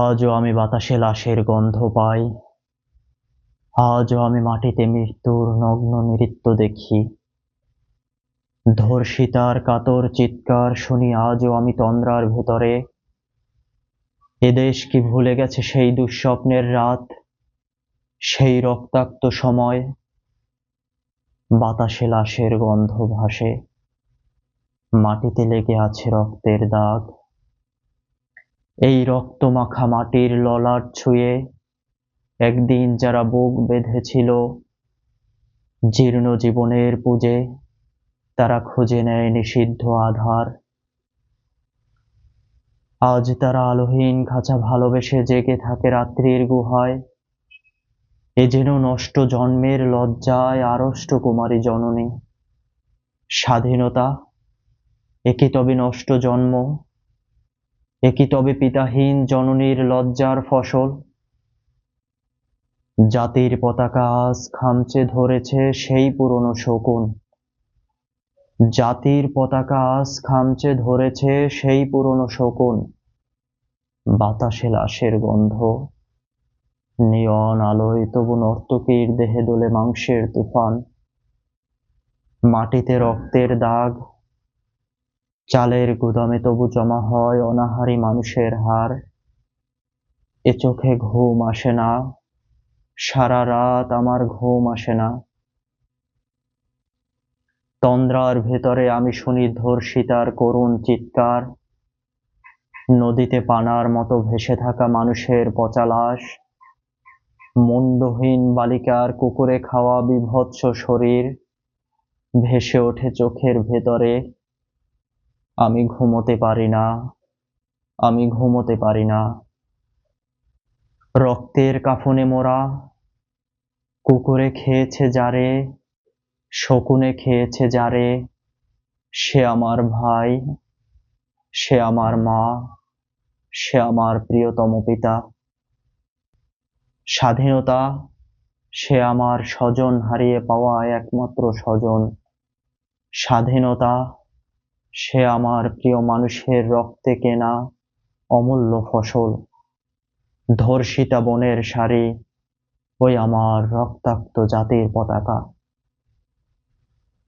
আজও আমি বাতাসে লাশের গন্ধ পাই। আজও আমি মাটিতে মৃত্যুর নগ্ন নৃত্য দেখি। ধর্ষিতার কাতর চিৎকার শুনি আজও আমি তন্দ্রার ভেতরে। এদেশ কি ভুলে গেছে সেই দুঃস্বপ্নের রাত, সেই রক্তাক্ত সময়? বাতাসে লাশের গন্ধ ভাসে, মাটিতে লেগে আছে রক্তের দাগ। এই রক্তমাখা মাটির ললাট ছুঁয়ে একদিন যারা বুক বেঁধেছিল জীর্ণ জীবনের পুজে, তারা খুঁজে নেয় নিষিদ্ধ আধার। আজ তারা আলোহীন খাঁচা ভালোবেসে জেগে থাকে রাত্রির গুহায়। এ যেন নষ্ট জন্মের লজ্জায় আড়ষ্ট কুমারী জননী। স্বাধীনতা, এ কি তবে নষ্ট জন্ম? এ কি তবে পিতাহীন জননীর লজ্জার ফসল? জাতির পতাকা আজ খামচে ধরেছে সেই পুরনো শকুন। জাতির পতাকা আজ খামচে ধরেছে সেই পুরনো শকুন। বাতাসে লাশের গন্ধ, নিয়ন আলোয় তবু নর্তকীর দেহে দোলে মাংসের তুফান। মাটিতে রক্তের দাগ, চালের গুদামে তবু জমা হয় অনাহারী মানুষের হাড়। এ চোখে ঘুম আসে না, সারা রাত আমার ঘুম আসে না। তন্দ্রার ভেতরে আমি শুনি ধর্ষিতার করুণ চিৎকার। নদীতে পানার মতো ভেসে থাকা মানুষের পচা লাশ, মুন্ডহীন বালিকার কুকুরে খাওয়া বিভৎস শরীর ভেসে ওঠে চোখের ভেতরে। আমি ঘুমোতে পারি না, আমি ঘুমোতে পারি না। রক্তের কাফনে মোরা, কুকুরে খেয়েছে যারে, শকুনে খেয়েছে যারে, সে আমার ভাই, সে আমার মা, সে আমার প্রিয়তম পিতা। স্বাধীনতা, সে আমার স্বজন হারিয়ে পাওয়া একমাত্র স্বজন। স্বাধীনতা, সে আমার প্রিয় মানুষের রক্তে কেনা অমূল্য ফসল। ধর্ষিতা বনের শাড়ি, ওই আমার রক্তাক্ত জাতির পতাকা।